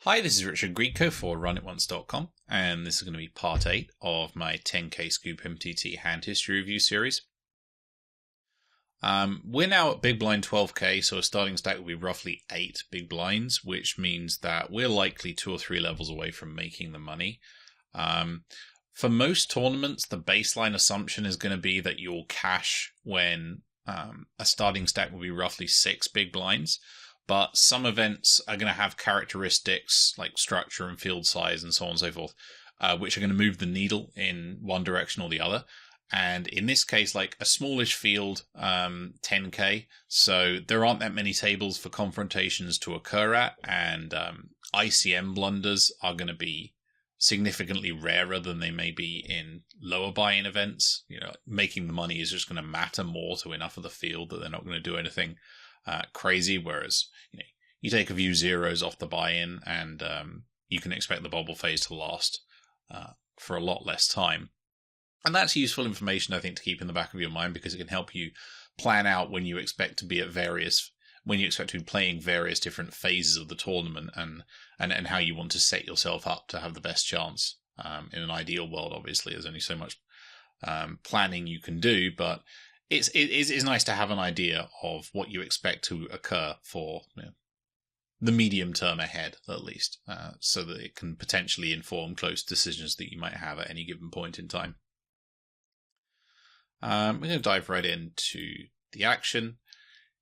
Hi, this is Richard Grieco for RunItOnce.com, and this is going to be part 8 of my 10k Scoop MTT hand history review series. We're now at big blind 12k, so a starting stack will be roughly 8 big blinds, which means that we're likely 2 or 3 levels away from making the money. For most tournaments, the baseline assumption is going to be that you'll cash when a starting stack will be roughly 6 big blinds. But some events are going to have characteristics like structure and field size and so on and so forth, which are going to move the needle in one direction or the other. And in this case, like a smallish field, 10k, so there aren't that many tables for confrontations to occur at, and ICM blunders are going to be significantly rarer than they may be in lower buy-in events. You know, making the money is just going to matter more to enough of the field that they're not going to do anything crazy, whereas you take a few zeros off the buy-in and you can expect the bubble phase to last for a lot less time. And that's useful information, I think, to keep in the back of your mind, because it can help you plan out when you expect to be playing various different phases of the tournament and how you want to set yourself up to have the best chance. In an ideal world, obviously, there's only so much planning you can do, but it's nice to have an idea of what you expect to occur for the medium term ahead, at least, so that it can potentially inform close decisions that you might have at any given point in time. We're going to dive right into the action.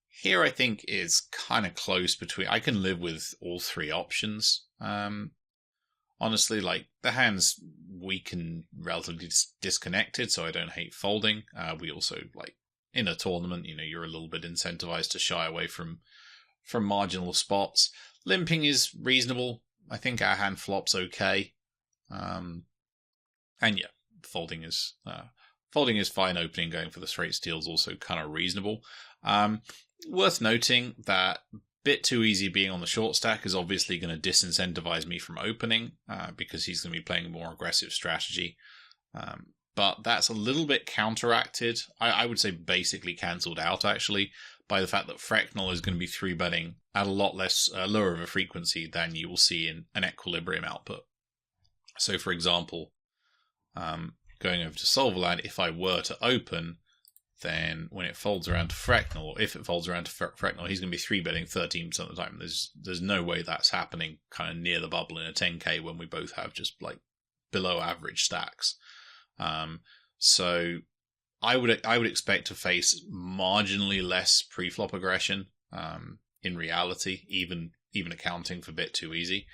Here, I think, is kind of close between... I can live with all 3 options. Honestly, like, the hand's weak and relatively disconnected, so I don't hate folding. We also, like, in a tournament, you're a little bit incentivized to shy away from marginal spots. Limping is reasonable. I think our hand flops okay. And yeah, folding is fine. Opening, going for the straight steal is also kind of reasonable. Worth noting that bit too easy being on the short stack is obviously going to disincentivize me from opening, because he's going to be playing a more aggressive strategy. But that's a little bit counteracted. I would say basically cancelled out, actually, by the fact that Frecknell is going to be 3-betting at a lot less lower of a frequency than you will see in an equilibrium output. So, for example, going over to Solverland, if I were to open, then when it folds around to Frecknell, or if it folds around to Frecknell, he's going to be 3-betting 13% of the time. There's no way that's happening kind of near the bubble in a 10k when we both have just like below average stacks. So I would expect to face marginally less pre-flop aggression in reality, even accounting for bit too easy.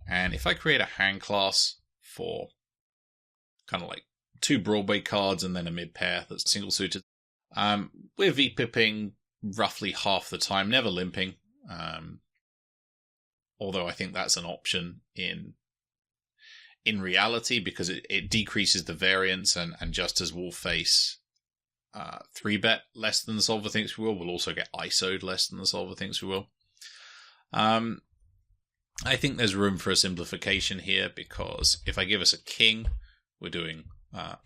And if I create a hand class for kind of like 2 Broadway cards and then a mid pair that's single suited, we're V-pipping roughly half the time, never limping. Although I think that's an option in reality, because it decreases the variance, and just as we'll face 3-bet less than the solver thinks we will, we'll also get ISO'd less than the solver thinks we will. I think there's room for a simplification here, because if I give us a king, we're doing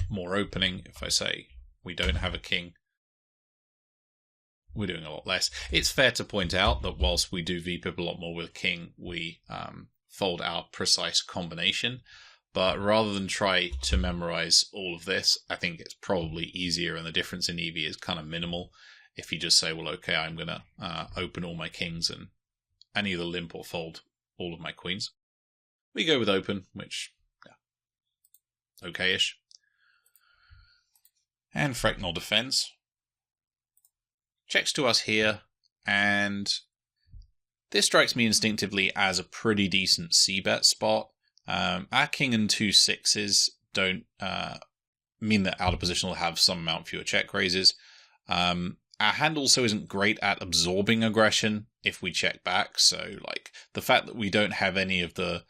more opening. If I say we don't have a king, we're doing a lot less. It's fair to point out that whilst we do V-pip a lot more with king, we fold our precise combination. But rather than try to memorize all of this, I think it's probably easier, and the difference in EV is kind of minimal, if you just say, well, okay, I'm going to open all my kings and either limp or fold all of my queens. We go with open, which, yeah, okay-ish. And Frecknell defends. Checks to us here, and this strikes me instinctively as a pretty decent c-bet spot. Our king and 2 6s don't mean that out of position will have some amount fewer check raises. Our hand also isn't great at absorbing aggression if we check back, so like the fact that we don't have any of the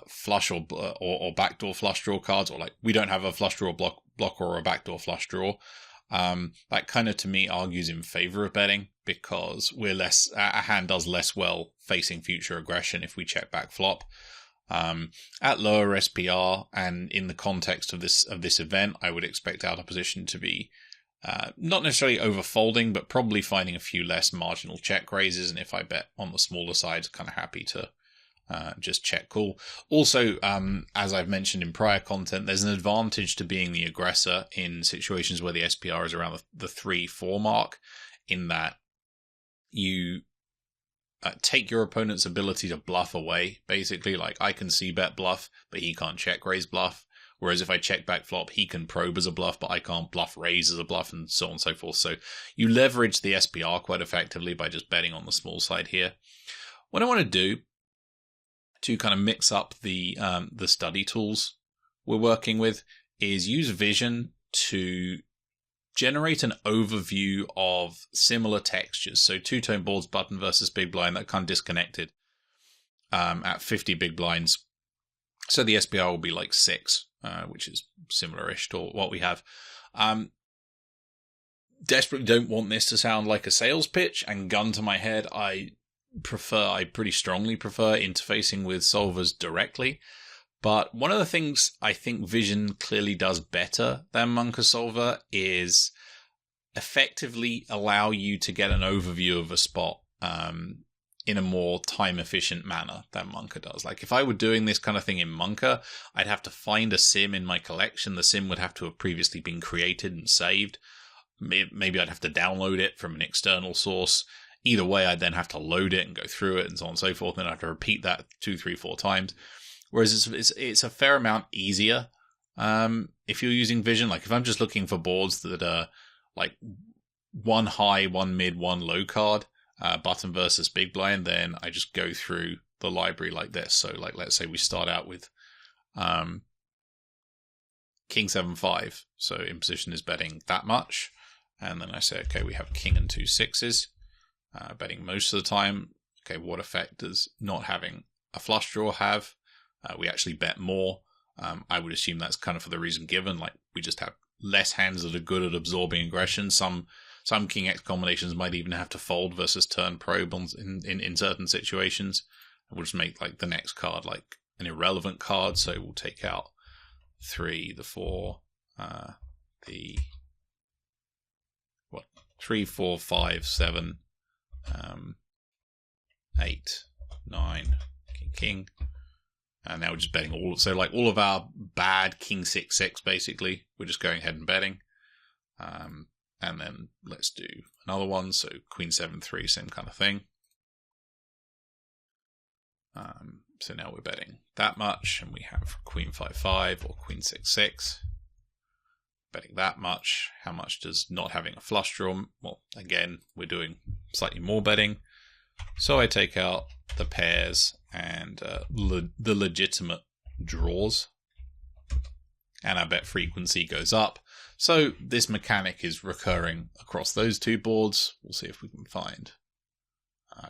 flush or backdoor flush draw cards, or like we don't have a flush draw blocker or a backdoor flush draw, that kind of to me argues in favor of betting, because our hand does less well facing future aggression if we check back flop. At lower SPR and in the context of this event, I would expect out of position to be not necessarily overfolding, but probably finding a few less marginal check raises. And if I bet on the smaller side, kind of happy to just check call. Also, as I've mentioned in prior content, there's an advantage to being the aggressor in situations where the SPR is around the 3-4 mark, in that you take your opponent's ability to bluff away, basically. Like, I can c-bet bluff, but he can't check raise bluff. Whereas if I check back flop, he can probe as a bluff, but I can't bluff raise as a bluff, and so on and so forth. So you leverage the SPR quite effectively by just betting on the small side here. What I want to do to kind of mix up the study tools we're working with is use vision to generate an overview of similar textures. So two-tone boards, button versus big blind, that kind of disconnected at 50 big blinds. So the SPR will be like 6, which is similar-ish to what we have. Desperately don't want this to sound like a sales pitch, and gun to my head, I pretty strongly prefer interfacing with solvers directly. But one of the things I think Vision clearly does better than Monka Solver is effectively allow you to get an overview of a spot in a more time-efficient manner than Monka does. Like, if I were doing this kind of thing in Monka, I'd have to find a sim in my collection. The sim would have to have previously been created and saved. Maybe I'd have to download it from an external source. Either way, I'd then have to load it and go through it and so on and so forth. And I'd have to repeat that 2, 3, 4 times. Whereas it's a fair amount easier if you're using Vision. Like, if I'm just looking for boards that are like 1 high, 1 mid, 1 low card, button versus big blind, then I just go through the library like this. So, like, let's say we start out with King 7-5. So in position is betting that much. And then I say, okay, we have King and 2 6s, betting most of the time. Okay, what effect does not having a flush draw have? We actually bet more. I would assume that's kind of for the reason given. Like, we just have less hands that are good at absorbing aggression. Some King X combinations might even have to fold versus turn probe in certain situations. We'll just make like the next card like an irrelevant card. So we'll take out 3, the 4, 3, 4, 5, 7, 8, 9, king. And now we're just betting all of our bad King 6-6, basically. We're just going ahead and betting. And then let's do another one. So Queen 7-3, same kind of thing. So now we're betting that much, and we have Queen 5-5 or Queen 6-6. Betting that much. How much does not having a flush draw? Well, again, we're doing slightly more betting. So I take out the pairs and the legitimate draws, and our bet frequency goes up. So this mechanic is recurring across those two boards. We'll see if we can find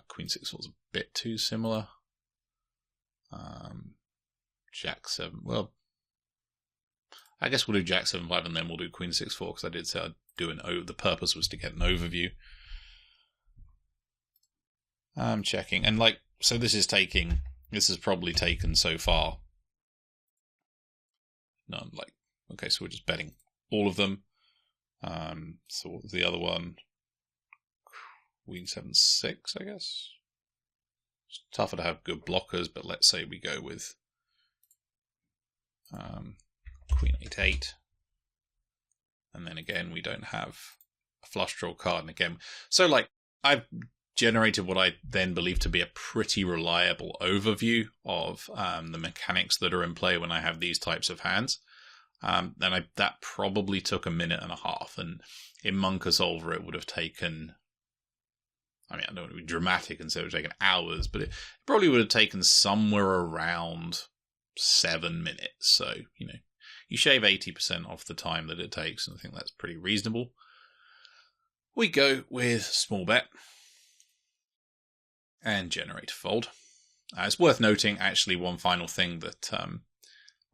Queen 6 was a bit too similar. Jack 7. Well, I guess we'll do Jack 7-5 and then we'll do Queen 6-4, because I did say I'd do the purpose was to get an overview. I'm checking, and like, so this has probably taken so far. No, like, okay, so we're just betting all of them. So what was the other one? Queen 7-6, I guess. It's tougher to have good blockers, but let's say we go with Queen 8-8. And then again, we don't have a flush draw card. And again, so like, I've generated what I then believe to be a pretty reliable overview of the mechanics that are in play when I have these types of hands. That probably took 1.5 minutes. And in Monka Solver, it would have taken, I mean, I don't want to be dramatic and say it would have taken hours, but it probably would have taken somewhere around 7 minutes. So, you know, you shave 80% off the time that it takes, and I think that's pretty reasonable. We go with small bet and generate a fold. It's worth noting, actually, one final thing that,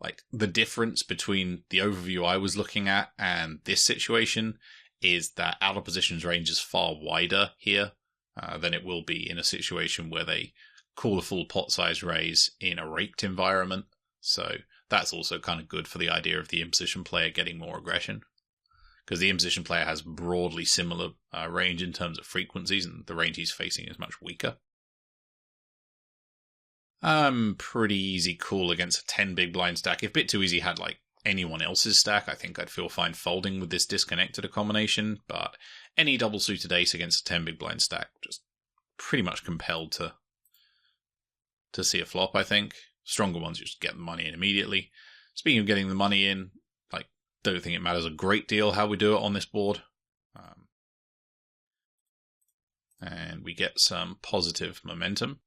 like, the difference between the overview I was looking at and this situation is that out of positions range is far wider here than it will be in a situation where they call a full pot size raise in a raked environment. So that's also kind of good for the idea of the in-position player getting more aggression, because the in-position player has broadly similar range in terms of frequencies, and the range he's facing is much weaker. Pretty easy call against a 10 big blind stack. If Bit Too Easy had like anyone else's stack, I think I'd feel fine folding with this disconnected a combination, but any double suited ace against a 10 big blind stack, just pretty much compelled to see a flop, I think. Stronger ones just get the money in immediately. Speaking of getting the money in, like, don't think it matters a great deal how we do it on this board. And we get some positive momentum.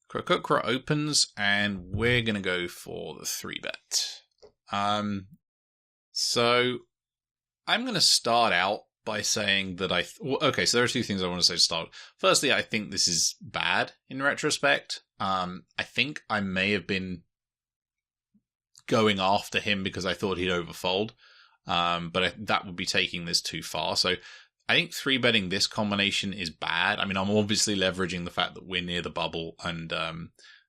Krokokra opens, and we're going to go for the 3-bet. So I'm going to start out by saying that okay, so there are two things I want to say to start. Firstly, I think this is bad in retrospect. I think I may have been going after him because I thought he'd overfold, but that would be taking this too far. So I think 3-betting this combination is bad. I mean, I'm obviously leveraging the fact that we're near the bubble and,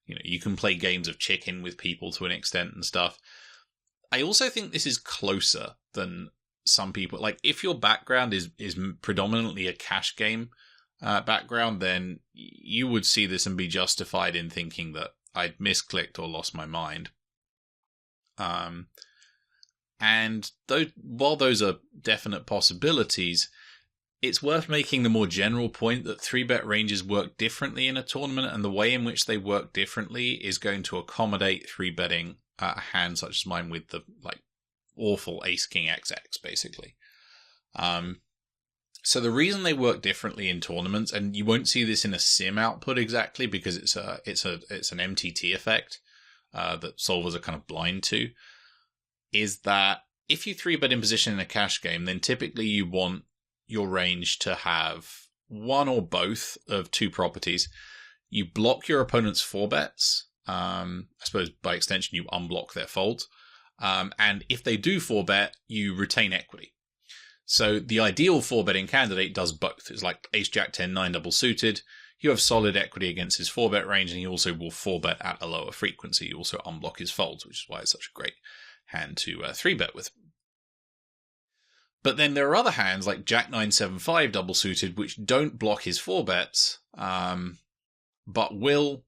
you can play games of chicken with people to an extent and stuff. I also think this is closer than some people. Like, if your background is predominantly a cash game background, then you would see this and be justified in thinking that I'd misclicked or lost my mind. And while those are definite possibilities, it's worth making the more general point that 3-bet ranges work differently in a tournament, and the way in which they work differently is going to accommodate 3-betting a hand such as mine with the awful ace king XX, basically. So the reason they work differently in tournaments, and you won't see this in a sim output exactly because it's an MTT effect that solvers are kind of blind to, is that if you 3-bet in position in a cash game, then typically you want your range to have one or both of two properties. You block your opponent's 4-bets. I suppose by extension you unblock their folds. And if they do 4-bet, you retain equity. So the ideal 4-betting candidate does both. It's like ace jack 10 9 double suited. You have solid equity against his 4-bet range, and he also will 4-bet at a lower frequency. You also unblock his folds, which is why it's such a great hand to 3-bet with. But then there are other hands like Jack 9 7 5 double suited which don't block his 4-bets, but will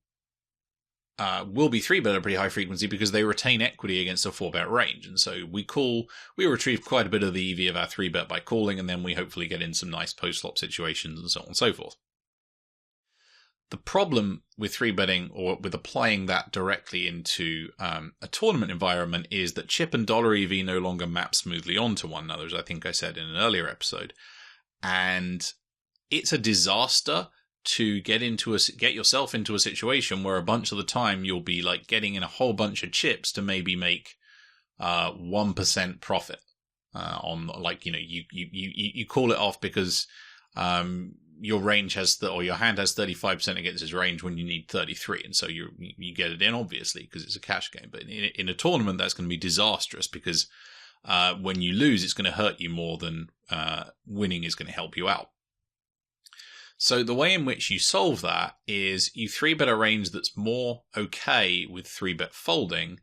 be 3-bet at a pretty high frequency because they retain equity against a 4-bet range. And so we retrieve quite a bit of the EV of our 3-bet by calling, and then we hopefully get in some nice post-flop situations and so on and so forth. The problem with 3-betting or with applying that directly into a tournament environment is that chip and dollar EV no longer map smoothly onto one another, as I think I said in an earlier episode. And it's a disaster to get yourself into a situation where a bunch of the time you'll be like getting in a whole bunch of chips to maybe make 1% profit on, like, you call it off because your range or your hand has 35% against his range when you need 33, and so you get it in, obviously, because it's a cash game. But in a tournament, that's going to be disastrous because when you lose, it's going to hurt you more than winning is going to help you out. So the way in which you solve that is you 3-bet a range that's more okay with 3-bet folding,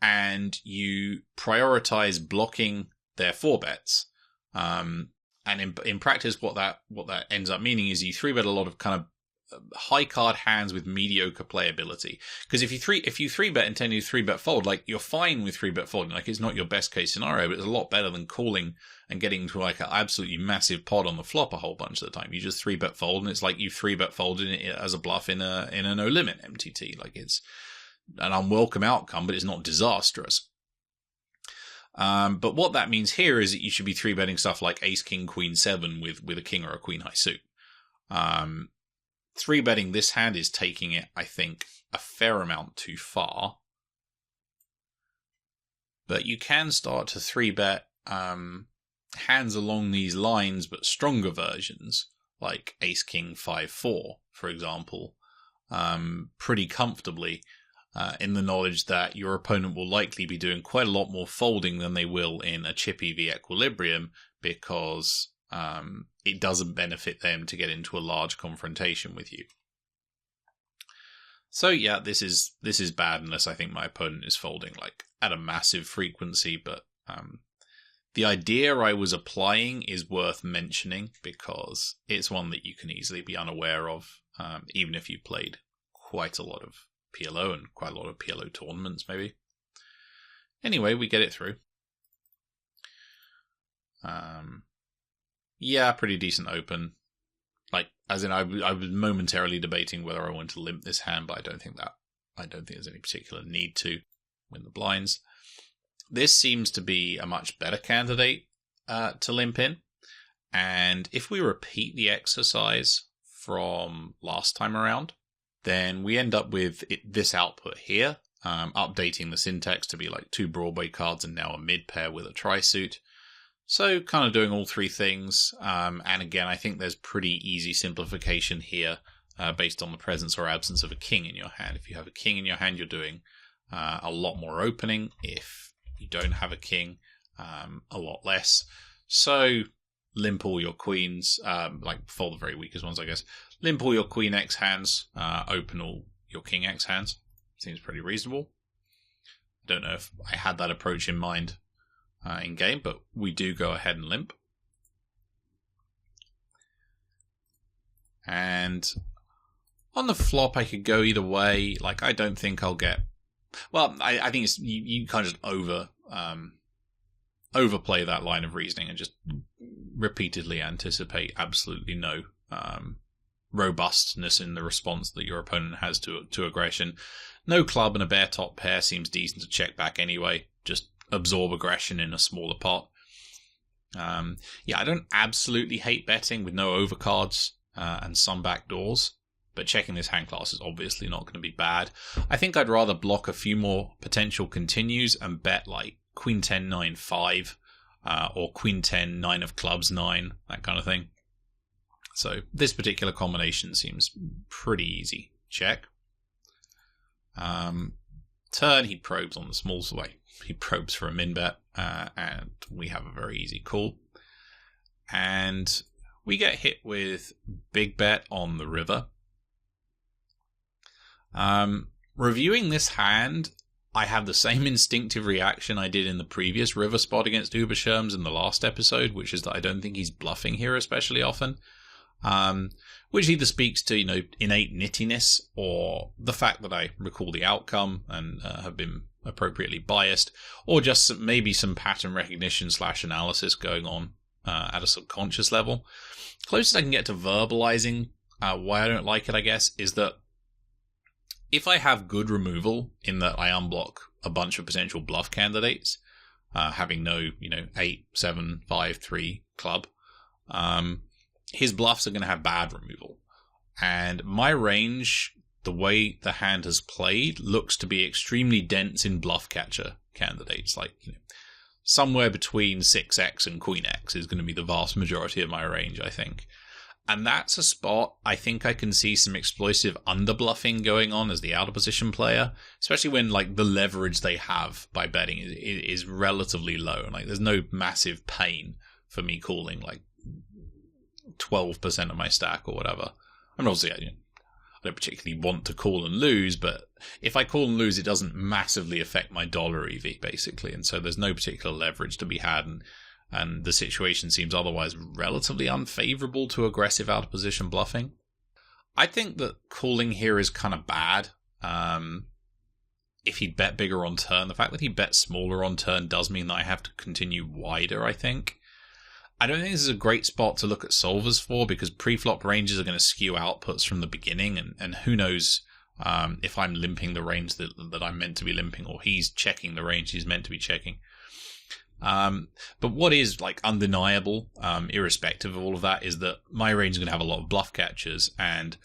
and you prioritize blocking their 4-bets. And in practice, what that ends up meaning is you 3-bet a lot of kind of high card hands with mediocre playability. Because if you 3-bet and tend to 3-bet fold, like, you're fine with 3-bet folding. Like, it's not your best case scenario, but it's a lot better than calling and getting to like an absolutely massive pod on the flop a whole bunch of the time. You just 3-bet fold, and it's like you 3-bet folded it as a bluff in a no limit MTT. Like, it's an unwelcome outcome, but it's not disastrous. But what that means here is that you should be 3-betting stuff like ace, king, queen, 7 with a king or a queen high suit. 3-betting this hand is taking it, I think, a fair amount too far. But you can start to 3-bet hands along these lines, but stronger versions, like ace, king, 5, 4, for example, pretty comfortably. In the knowledge that your opponent will likely be doing quite a lot more folding than they will in a chip EV equilibrium, because it doesn't benefit them to get into a large confrontation with you. So yeah, this is bad unless I think my opponent is folding like at a massive frequency, but the idea I was applying is worth mentioning because it's one that you can easily be unaware of, even if you played quite a lot of PLO and quite a lot of PLO tournaments, maybe. Anyway, we get it through. Yeah, pretty decent open. Like, as in, I was momentarily debating whether I want to limp this hand, but I don't think there's any particular need to win the blinds. This seems to be a much better candidate to limp in. And if we repeat the exercise from last time around, then we end up with this output here, updating the syntax to be like 2 Broadway cards and now a mid pair with a tri-suit. So kind of doing all 3 things. And again, I think there's pretty easy simplification here based on the presence or absence of a king in your hand. If you have a king in your hand, you're doing a lot more opening. If you don't have a king, a lot less. So limp all your queens, like fold the very weakest ones, I guess. Limp all your queen X hands, open all your king X hands. Seems pretty reasonable. I don't know if I had that approach in mind in game, but we do go ahead and limp. And on the flop, I could go either way. Like, I don't think I'll get... Well, I think it's you kind of just overplay that line of reasoning and just repeatedly anticipate absolutely no robustness in the response that your opponent has to aggression. No club and a bare top pair seems decent to check back anyway. Just absorb aggression in a smaller pot. Yeah, I don't absolutely hate betting with no overcards and some backdoors, but checking this hand class is obviously not going to be bad. I think I'd rather block a few more potential continues and bet like Queen 10 9 5 or Queen 10 9 of clubs 9, that kind of thing. So this particular combination seems pretty easy. Check. Turn, he probes on the small way. He probes for a min bet, and we have a very easy call. And we get hit with big bet on the river. Reviewing this hand, I have the same instinctive reaction I did in the previous river spot against Uberschirms in the last episode, which is that I don't think he's bluffing here especially often. Which either speaks to, innate nittiness or the fact that I recall the outcome and have been appropriately biased, or just maybe some pattern recognition / analysis going on at a subconscious level. Closest I can get to verbalizing why I don't like it, I guess, is that if I have good removal in that I unblock a bunch of potential bluff candidates, having no, 8, 7, 5, 3 club, his bluffs are going to have bad removal. And my range, the way the hand has played, looks to be extremely dense in bluff catcher candidates. Like, somewhere between 6x and Queen X is going to be the vast majority of my range, I think. And that's a spot I think I can see some explosive underbluffing going on as the out of position player, especially when like the leverage they have by betting is relatively low. Like, there's no massive pain for me calling like 12% of my stack or whatever. I mean, obviously, I don't particularly want to call and lose, but if I call and lose, it doesn't massively affect my dollar EV, basically. And so there's no particular leverage to be had, and the situation seems otherwise relatively unfavorable to aggressive out of position bluffing. I think that calling here is kind of bad. If he'd bet bigger on turn, the fact that he bet smaller on turn does mean that I have to continue wider, I think. I don't think this is a great spot to look at solvers for, because pre-flop ranges are going to skew outputs from the beginning, and who knows if I'm limping the range that I'm meant to be limping, or he's checking the range he's meant to be checking. But what is like undeniable, irrespective of all of that, is that my range is going to have a lot of bluff catchers, and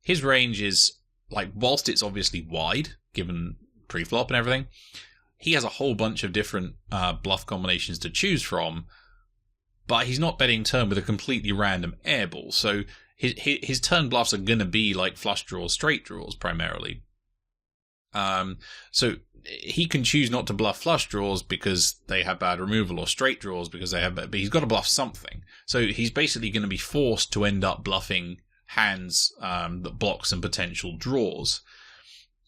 his range is like, whilst it's obviously wide given pre-flop and everything, he has a whole bunch of different bluff combinations to choose from. But he's not betting turn with a completely random airball. So his turn bluffs are going to be like flush draws, straight draws primarily. So he can choose not to bluff flush draws because they have bad removal, or straight draws because they have bad, but he's got to bluff something. So he's basically going to be forced to end up bluffing hands that block some potential draws.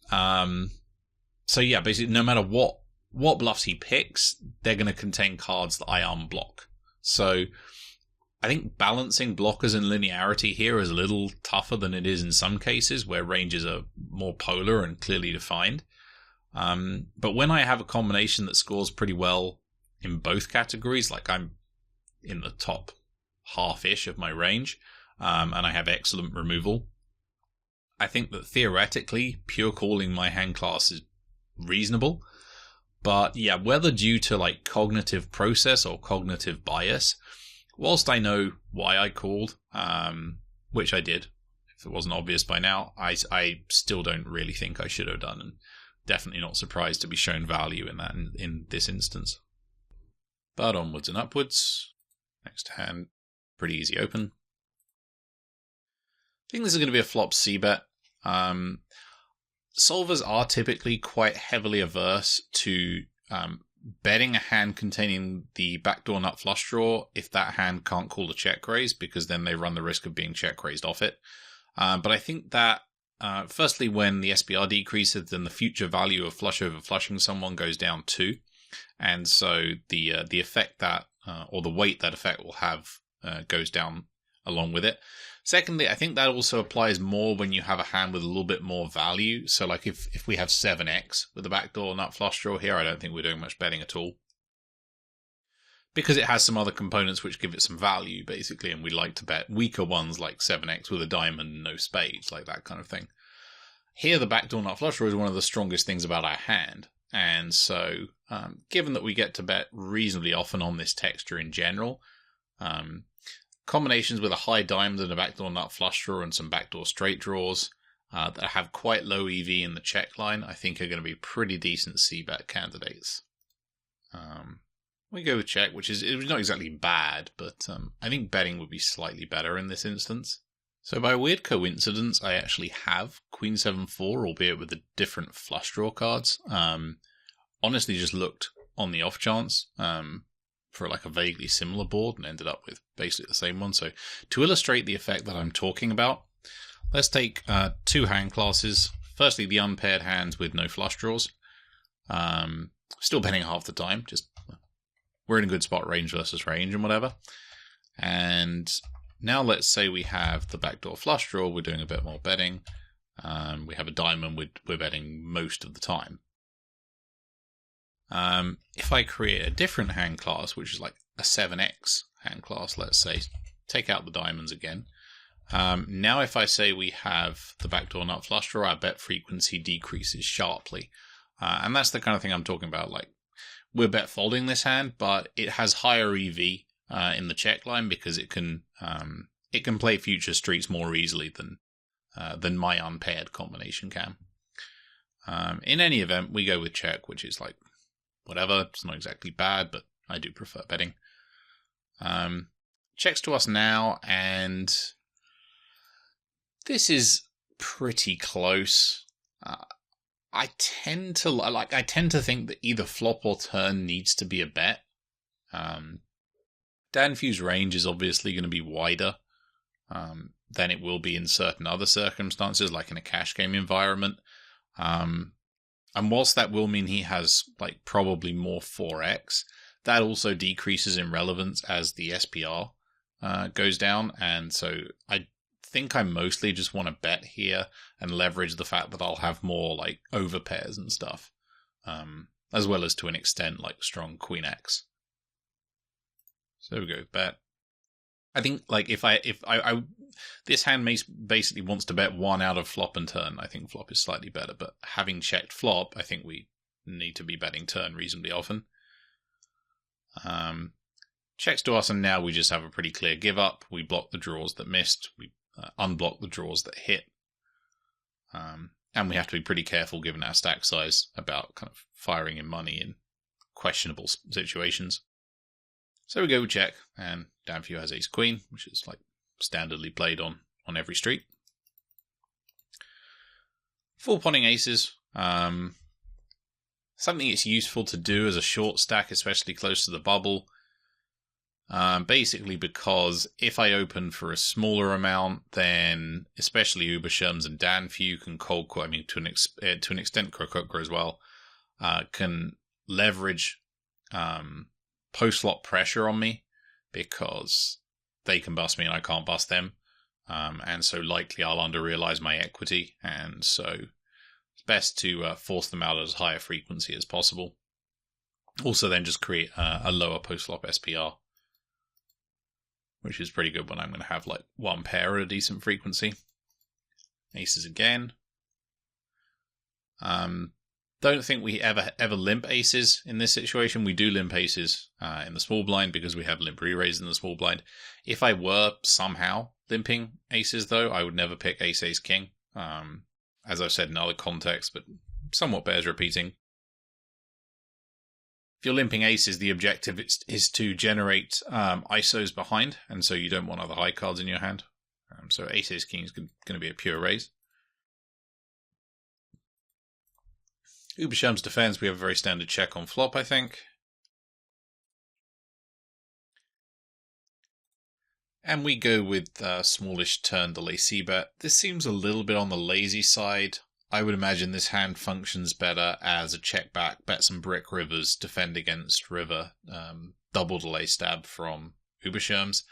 So yeah, basically no matter what bluffs he picks, they're going to contain cards that I unblock. So I think balancing blockers and linearity here is a little tougher than it is in some cases where ranges are more polar and clearly defined. But when I have a combination that scores pretty well in both categories, like I'm in the top half-ish of my range, and I have excellent removal, I think that theoretically, pure calling my hand class is reasonable. But yeah, whether due to like cognitive process or cognitive bias, whilst I know why I called, which I did, if it wasn't obvious by now, I still don't really think I should have done, and definitely not surprised to be shown value in that in this instance. But onwards and upwards. Next hand, pretty easy open. I think this is going to be a flop c-bet. Solvers are typically quite heavily averse to betting a hand containing the backdoor nut flush draw if that hand can't call a check raise, because then they run the risk of being check raised off it. But I think that, firstly, when the SPR decreases, then the future value of flush over flushing someone goes down too. And so the effect that, or the weight that effect will have goes down along with it. Secondly, I think that also applies more when you have a hand with a little bit more value. So like if we have 7x with the backdoor nut flush draw here, I don't think we're doing much betting at all, because it has some other components which give it some value, basically, and we like to bet weaker ones like 7x with a diamond and no spades, like that kind of thing. Here, the backdoor nut flush draw is one of the strongest things about our hand, and so given that we get to bet reasonably often on this texture in general, combinations with a high diamond and a backdoor nut flush draw and some backdoor straight draws that have quite low EV in the check line, I think are going to be pretty decent c-bet candidates. We go with check, which is not exactly bad, but I think betting would be slightly better in this instance. So by a weird coincidence, I actually have Queen 7-4, albeit with the different flush draw cards. Honestly, just looked on the off chance for like a vaguely similar board and ended up with basically the same one. So to illustrate the effect that I'm talking about, let's take two hand classes. Firstly, the unpaired hands with no flush draws. Still betting half the time, just we're in a good spot, range versus range and whatever. And now let's say we have the backdoor flush draw, we're doing a bit more betting. We have a diamond, we're betting most of the time. If I create a different hand class, which is like a 7x hand class, let's say, take out the diamonds again. Now if I say we have the backdoor nut flush draw, our bet frequency decreases sharply. And that's the kind of thing I'm talking about. Like, we're bet folding this hand, but it has higher EV in the check line because it can play future streets more easily than my unpaired combination can. In any event, we go with check, which is like whatever. It's not exactly bad, but I do prefer betting. Checks to us now, and this is pretty close. I tend to think that either flop or turn needs to be a bet. Danfew's range is obviously going to be wider than it will be in certain other circumstances, like in a cash game environment. And whilst that will mean he has like probably more 4x, that also decreases in relevance as the SPR goes down. And so I think I mostly just want to bet here and leverage the fact that I'll have more like overpairs and stuff, as well as to an extent like strong Queen X. So we go bet. I think like if I this hand basically wants to bet one out of flop and turn. I think flop is slightly better, but having checked flop, I think we need to be betting turn reasonably often. Checks to us, and now we just have a pretty clear give up. We block the draws that missed. We unblock the draws that hit. And we have to be pretty careful, given our stack size, about kind of firing in money in questionable situations. So we go with check, and Danfew has ace queen, which is like standardly played on every street. Full potting aces. Something it's useful to do as a short stack, especially close to the bubble. Basically because if I open for a smaller amount, then especially Ubershirms and Danfew can cold call, I mean to an extent Krokukra as well, can leverage post-flop pressure on me, because they can bust me and I can't bust them. And so likely I'll under-realize my equity, and so it's best to force them out at as high a frequency as possible. Also then just create a lower post-flop SPR, which is pretty good when I'm going to have like one pair at a decent frequency. Aces again. Don't think we ever limp aces in this situation. We do limp aces in the small blind because we have limp re-raise in the small blind. If I were somehow limping aces, though, I would never pick ace-ace-king. As I've said in other contexts, but somewhat bears repeating. If you're limping aces, the objective is to generate ISOs behind, and so you don't want other high cards in your hand. So ace-ace-king is going to be a pure raise. Uberschirm's defense, we have a very standard check on flop, I think. And we go with smallish turn delay c-bet. This seems a little bit on the lazy side. I would imagine this hand functions better as a check back, bet some brick rivers, defend against river, double delay stab from Uberschirm's.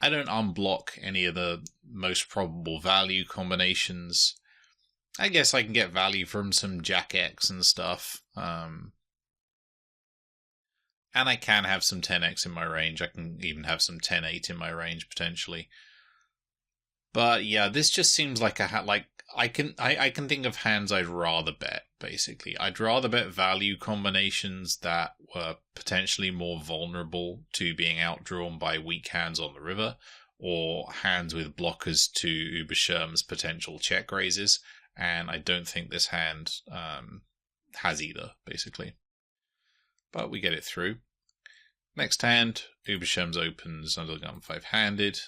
I don't unblock any of the most probable value combinations. I guess I can get value from some Jack X and stuff. And I can have some 10x in my range. I can even have some 10-8 in my range potentially. But yeah, this just seems like I can think of hands I'd rather bet, basically. I'd rather bet value combinations that were potentially more vulnerable to being outdrawn by weak hands on the river, or hands with blockers to Uberschirm's potential check raises. And I don't think this hand has either, basically. But we get it through. Next hand, Uberschirm's opens under the gun 5-handed.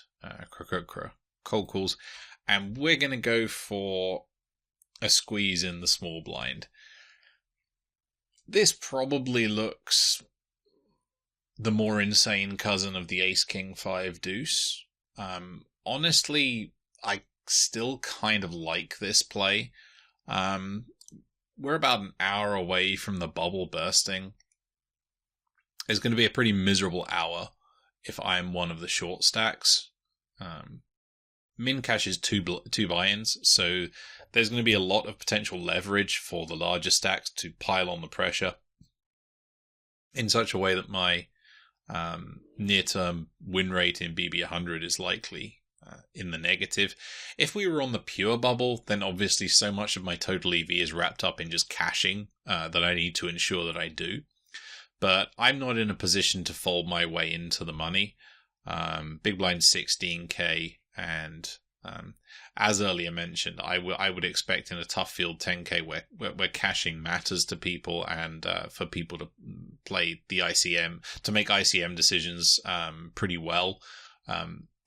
Cold calls. And we're going to go for a squeeze in the small blind. This probably looks the more insane cousin of the ace-king 5 deuce. Honestly, I still kind of like this play. We're about an hour away from the bubble bursting. It's going to be a pretty miserable hour if I'm one of the short stacks. Min cash is two buy-ins, so there's going to be a lot of potential leverage for the larger stacks to pile on the pressure in such a way that my near-term win rate in BB100 is likely in the negative. If we were on the pure bubble, then obviously so much of my total EV is wrapped up in just cashing that I need to ensure that I do. But I'm not in a position to fold my way into the money. Big blind 16k, and as earlier mentioned, I would expect in a tough field 10k where cashing matters to people, and for people to play the ICM, to make ICM decisions pretty well.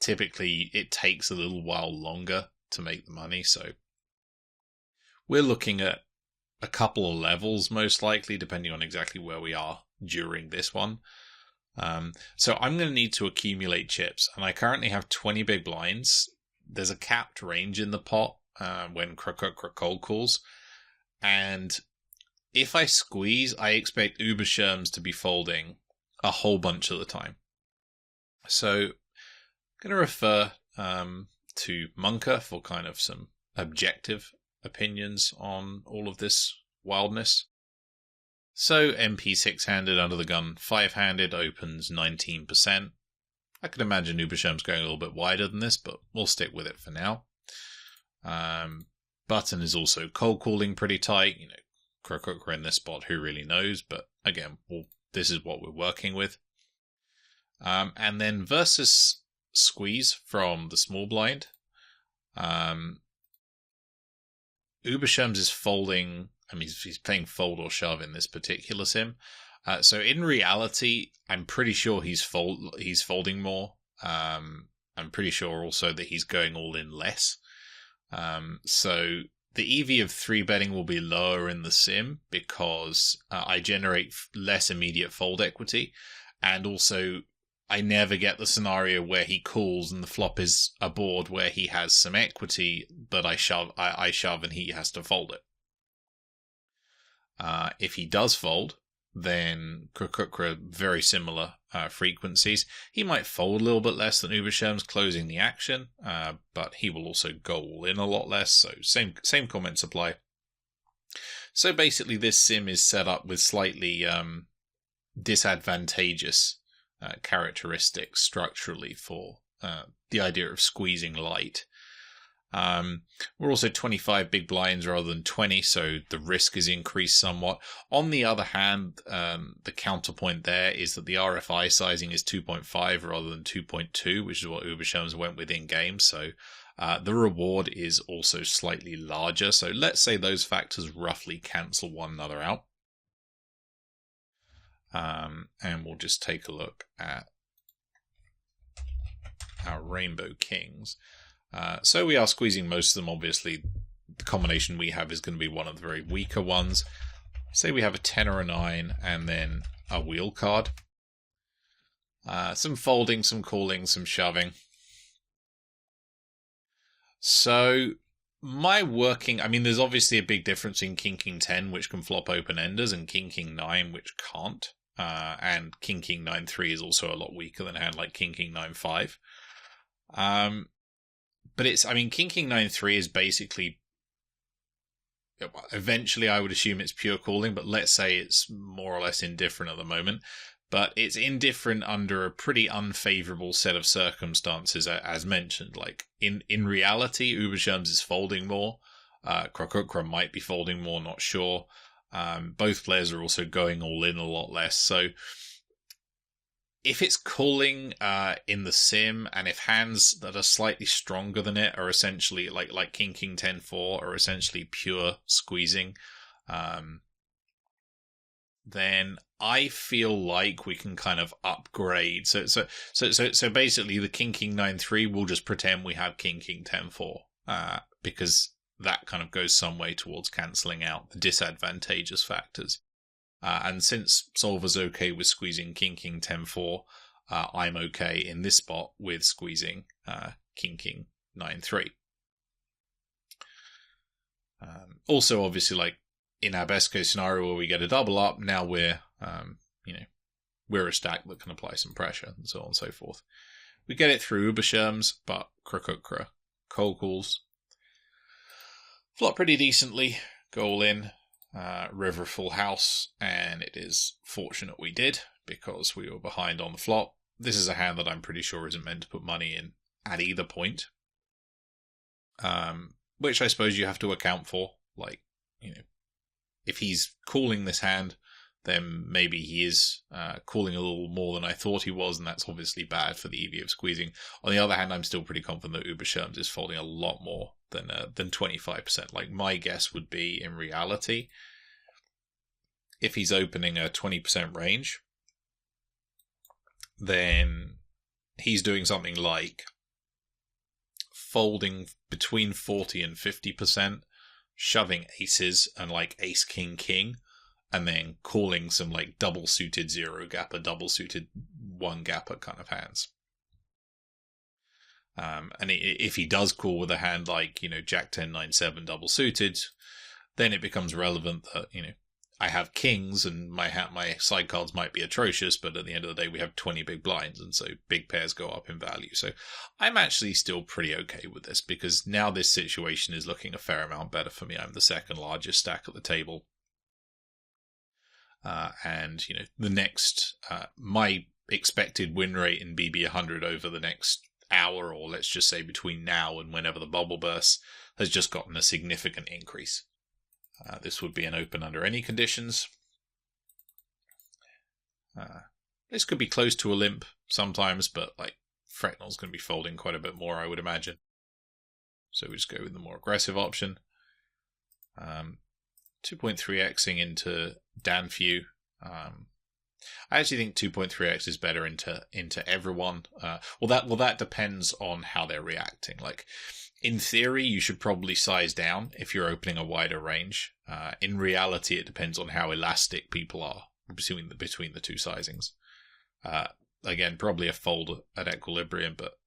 Typically, it takes a little while longer to make the money, so we're looking at a couple of levels, most likely, depending on exactly where we are during this one. So I'm going to need to accumulate chips, and I currently have 20 big blinds. There's a capped range in the pot when cold calls, and if I squeeze, I expect Uberschirm's to be folding a whole bunch of the time. So I'm going to refer to Munker for kind of some objective opinions on all of this wildness. So MP 6-handed under the gun, 5-handed opens 19%. I could imagine Uberschirm's going a little bit wider than this, but we'll stick with it for now. Button is also cold calling pretty tight. You know, Crook in this spot, who really knows? But again, this is what we're working with. And then versus squeeze from the small blind. Uberschirm's is folding. I mean, he's playing fold or shove in this particular sim. So in reality, I'm pretty sure he's folding more. I'm pretty sure also that he's going all in less. So the EV of 3-betting will be lower in the sim because I generate less immediate fold equity, and also I never get the scenario where he calls and the flop is a board where he has some equity that I shove and he has to fold it. If he does fold, then Krukukra, very similar frequencies. He might fold a little bit less than Ubershirms closing the action, but he will also go all in a lot less, so same comments apply. So basically this sim is set up with slightly disadvantageous characteristics structurally for the idea of squeezing light. We're also 25 big blinds rather than 20, so the risk is increased somewhat. On the other hand, the counterpoint there is that the RFI sizing is 2.5 rather than 2.2, which is what Ubershirms went with in game, so the reward is also slightly larger. So let's say those factors roughly cancel one another out. And we'll just take a look at our Rainbow Kings. So we are squeezing most of them, obviously. The combination we have is going to be one of the very weaker ones. Say we have a 10 or a 9, and then a wheel card. Some folding, some calling, some shoving. So my working... I mean, there's obviously a big difference in King King 10, which can flop open-enders, and King King 9, which can't. And King King 9-3 is also a lot weaker than a hand like King King 9-5. But it's, I mean, King King 9-3 is basically, eventually I would assume it's pure calling, but let's say it's more or less indifferent at the moment. But it's indifferent under a pretty unfavorable set of circumstances, as mentioned. Like, in reality, Ubershirms is folding more. Krukukra might be folding more, not sure. Both players are also going all in a lot less, so if it's calling in the sim, and if hands that are slightly stronger than it are essentially like King King 10-4 are essentially pure squeezing, then I feel like we can kind of upgrade. So basically, the King King 9-3 will just pretend we have King King 10-4, because that kind of goes some way towards cancelling out the disadvantageous factors. And since Solver's okay with squeezing King King 10-4, I'm okay in this spot with squeezing King King 9-3. Also, obviously, like in our best case scenario where we get a double up, now we're a stack that can apply some pressure and so on and so forth. We get it through Ubershirms, but Krukukra cold calls. Flop pretty decently, go all in. River full house, and it is fortunate we did because we were behind on the flop. This is a hand that I'm pretty sure isn't meant to put money in at either point, which I suppose you have to account for. Like, if he's calling this hand, then maybe he is calling a little more than I thought he was, and that's obviously bad for the EV of squeezing. On the other hand, I'm still pretty confident that Ubershirms is folding a lot more than 25%. Like, my guess would be, in reality, if he's opening a 20% range, then he's doing something like folding between 40 and 50%, shoving aces and like ace king king, and then calling some like double suited zero gapper, double suited one gapper kind of hands. And if he does call with a hand like, Jack 10, 9, 7 double suited, then it becomes relevant that, I have kings and my side cards might be atrocious, but at the end of the day, we have 20 big blinds, and so big pairs go up in value. So I'm actually still pretty okay with this, because now this situation is looking a fair amount better for me. I'm the second largest stack at the table. And, the next, my expected win rate in BB 100 over the next hour, or let's just say between now and whenever the bubble bursts, has just gotten a significant increase. This would be an open under any conditions. This could be close to a limp sometimes, but like Frecknell's going to be folding quite a bit more, I would imagine. So we just go with the more aggressive option. 2.3xing into Danfew. I actually think 2.3x is better into everyone. That depends on how they're reacting. Like, in theory, you should probably size down if you're opening a wider range. In reality, it depends on how elastic people are between the two sizings. Again, probably a fold at equilibrium, but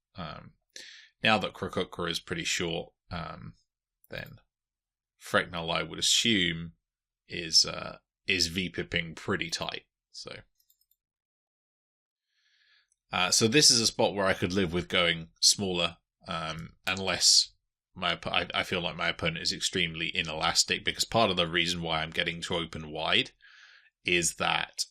now that Krukukra is pretty short, then Frecknell, I would assume, is is VPipping pretty tight. So this is a spot where I could live with going smaller, unless I feel like my opponent is extremely inelastic, because part of the reason why I'm getting to open wide is that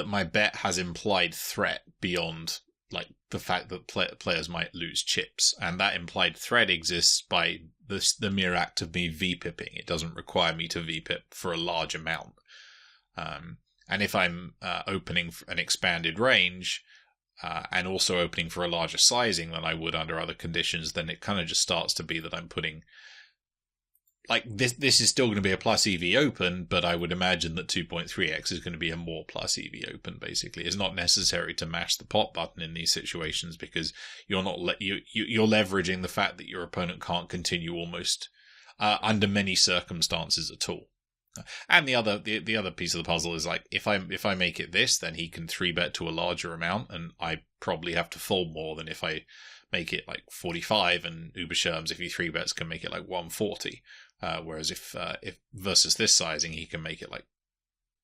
my bet has implied threat beyond like the fact that players might lose chips, and that implied threat exists by the mere act of me VPipping. It doesn't require me to VPip for a large amount. And if I'm opening an expanded range and also opening for a larger sizing than I would under other conditions, then it kind of just starts to be that I'm putting like this is still going to be a plus EV open, but I would imagine that 2.3x is going to be a more plus EV open. Basically, it's not necessary to mash the pot button in these situations because you're leveraging the fact that your opponent can't continue almost under many circumstances at all. And the other piece of the puzzle is like if I make it this, then he can 3-bet to a larger amount, and I probably have to fold more than if I make it like 45, and Uberscherms, if he 3-bets, can make it like 140. Whereas if versus this sizing, he can make it like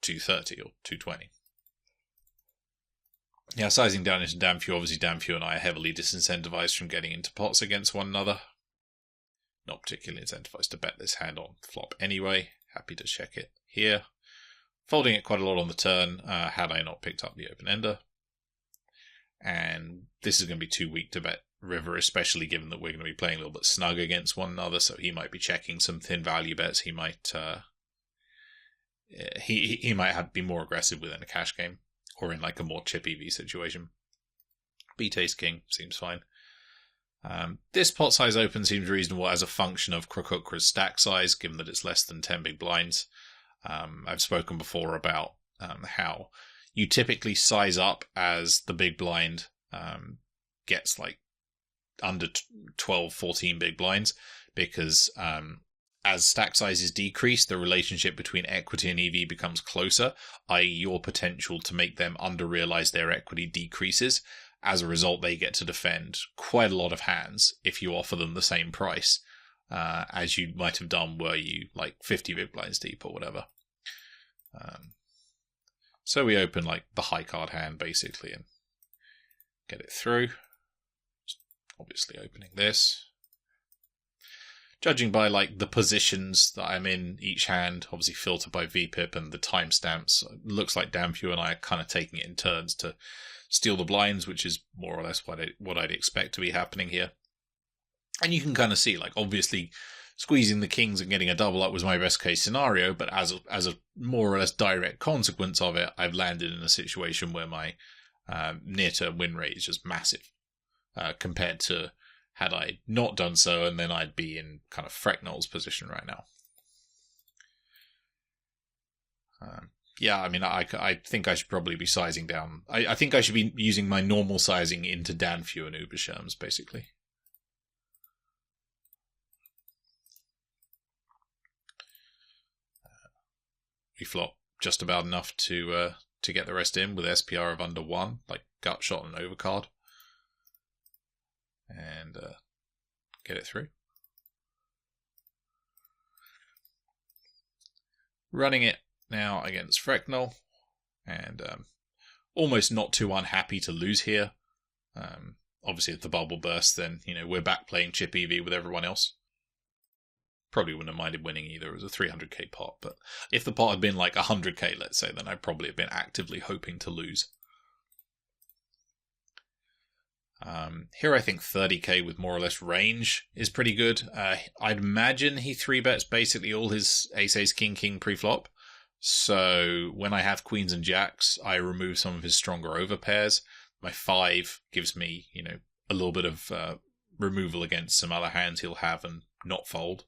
230 or 220. Yeah, sizing down into damn few. Obviously, damn few and I are heavily disincentivized from getting into pots against one another. Not particularly incentivized to bet this hand on flop anyway. Happy to check it here. Folding it quite a lot on the turn, had I not picked up the open ender. And this is going to be too weak to bet river, especially given that we're going to be playing a little bit snug against one another, so he might be checking some thin value bets. He might he might be more aggressive within a cash game or in like a more chip EV situation. B-Taste King seems fine. This pot size open seems reasonable as a function of Krakookra's stack size, given that it's less than 10 big blinds. I've spoken before about how you typically size up as the big blind gets like under 12, 14 big blinds, because as stack sizes decrease, the relationship between equity and EV becomes closer, i.e. your potential to make them under-realize their equity decreases. As a result, they get to defend quite a lot of hands if you offer them the same price as you might have done were you like 50 big blinds deep or whatever. So we open like the high card hand basically and get it through. Obviously opening this. Judging by like the positions that I'm in each hand, obviously filtered by VPIP and the timestamps, looks like Damfu and I are kind of taking it in turns to steal the blinds, which is more or less what I'd expect to be happening here. And you can kind of see, like, obviously squeezing the kings and getting a double up was my best case scenario, but as a more or less direct consequence of it, I've landed in a situation where my near-term win rate is just massive compared to had I not done so, and then I'd be in kind of Frecknell's position right now. Yeah, I mean, I think I should probably be sizing down. I think I should be using my normal sizing into Danfu and Uberscherms, basically. We flop just about enough to get the rest in with SPR of under 1, like gut shot and overcard. And get it through. Running it now against Frecknell, and almost not too unhappy to lose here. Obviously, if the bubble bursts, then we're back playing chip EV with everyone else. Probably wouldn't have minded winning either. It was a 300k pot, but if the pot had been like 100k, let's say, then I'd probably have been actively hoping to lose. Here I think 30k with more or less range is pretty good. I'd imagine he 3-bets basically all his ace king pre-flop. So when I have queens and jacks, I remove some of his stronger overpairs. My 5 gives me, a little bit of removal against some other hands he'll have and not fold.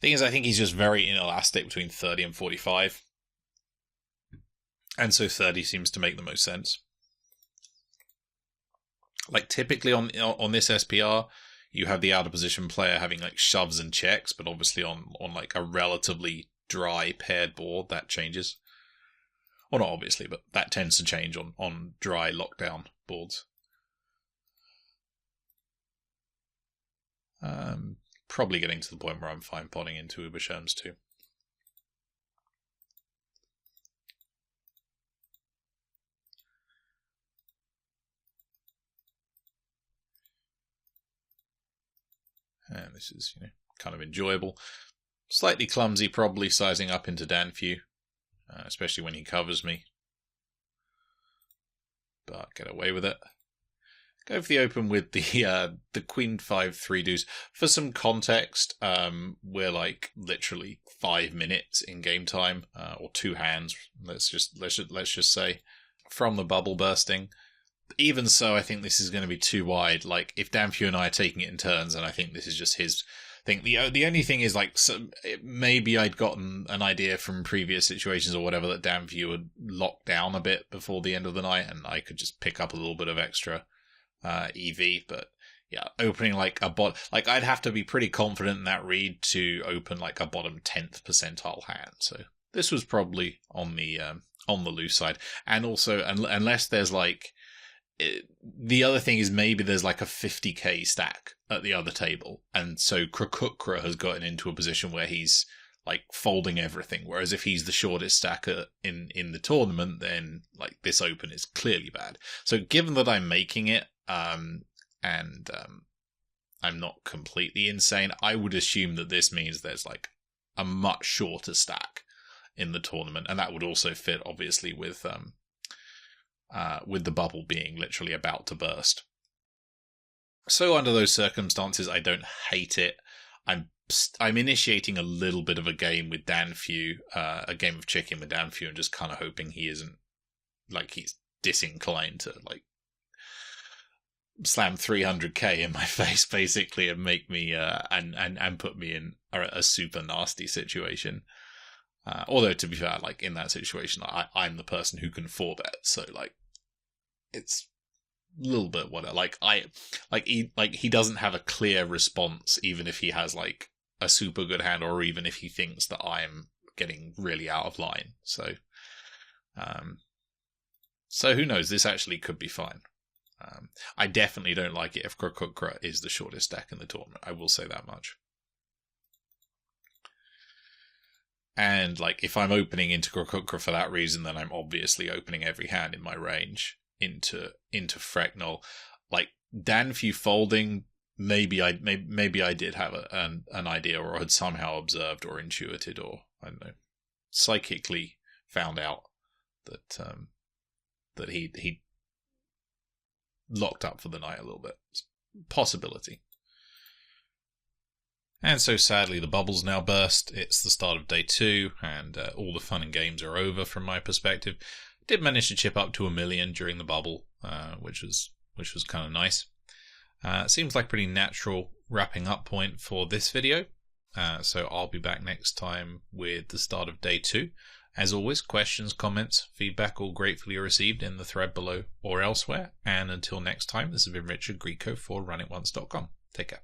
Thing is, I think he's just very inelastic between 30 and 45. And so 30 seems to make the most sense. Like typically on this SPR, you have the out of position player having like shoves and checks, but obviously on like a relatively dry paired board that changes. Well, not obviously, but that tends to change on dry lockdown boards. probably getting to the point where I'm fine potting into Uberschirms too. And this is, kind of enjoyable. Slightly clumsy, probably sizing up into Danfu, especially when he covers me. But get away with it. Go for the open with the Queen 5 3-2s. For some context, we're like literally 5 minutes in game time, or 2 hands. Let's just say, from the bubble bursting. Even so, I think this is going to be too wide. Like, if Danfu and I are taking it in turns, and I think this is just his thing. The only thing is, like, maybe I'd gotten an idea from previous situations or whatever that Danfu would lock down a bit before the end of the night, and I could just pick up a little bit of extra EV. But yeah, opening like a like I'd have to be pretty confident in that read to open like a bottom 10th percentile hand. So this was probably on the loose side, and also unless there's like. The other thing is maybe there's like a 50k stack at the other table, and so Krakukra has gotten into a position where he's like folding everything, whereas if he's the shortest stacker in the tournament, then like this open is clearly bad. So given that I'm making it, and I'm not completely insane, I would assume that this means there's like a much shorter stack in the tournament, and that would also fit obviously with the bubble being literally about to burst. So under those circumstances, I don't hate it. I'm initiating a little bit of a game with Danfu, a game of chicken with Danfu, and just kind of hoping he isn't, like, he's disinclined to, like, slam 300k in my face, basically, and make me, and put me in a super nasty situation. Although, to be fair, like, in that situation, I'm the person who can 4-bet, so, like, it's a little bit whatever. He doesn't have a clear response, even if he has, like, a super good hand, or even if he thinks that I'm getting really out of line. So who knows? This actually could be fine. I definitely don't like it if Krakukra is the shortest stack in the tournament. I will say that much. And, like, if I'm opening into Krakukra for that reason, then I'm obviously opening every hand in my range into Frecknell. Like, Danfu folding, maybe I did have an idea, or had somehow observed or intuited, or, I don't know, psychically found out that he locked up for the night a little bit. Possibility. And so sadly the bubble's now burst. It's the start of day 2, and all the fun and games are over from my perspective. Did manage to chip up to 1 million during the bubble, which was kind of nice. Seems like a pretty natural wrapping up point for this video. So I'll be back next time with the start of day 2. As always, questions, comments, feedback all gratefully received in the thread below or elsewhere. And until next time, this has been Richard Grieco for RunItOnce.com. Take care.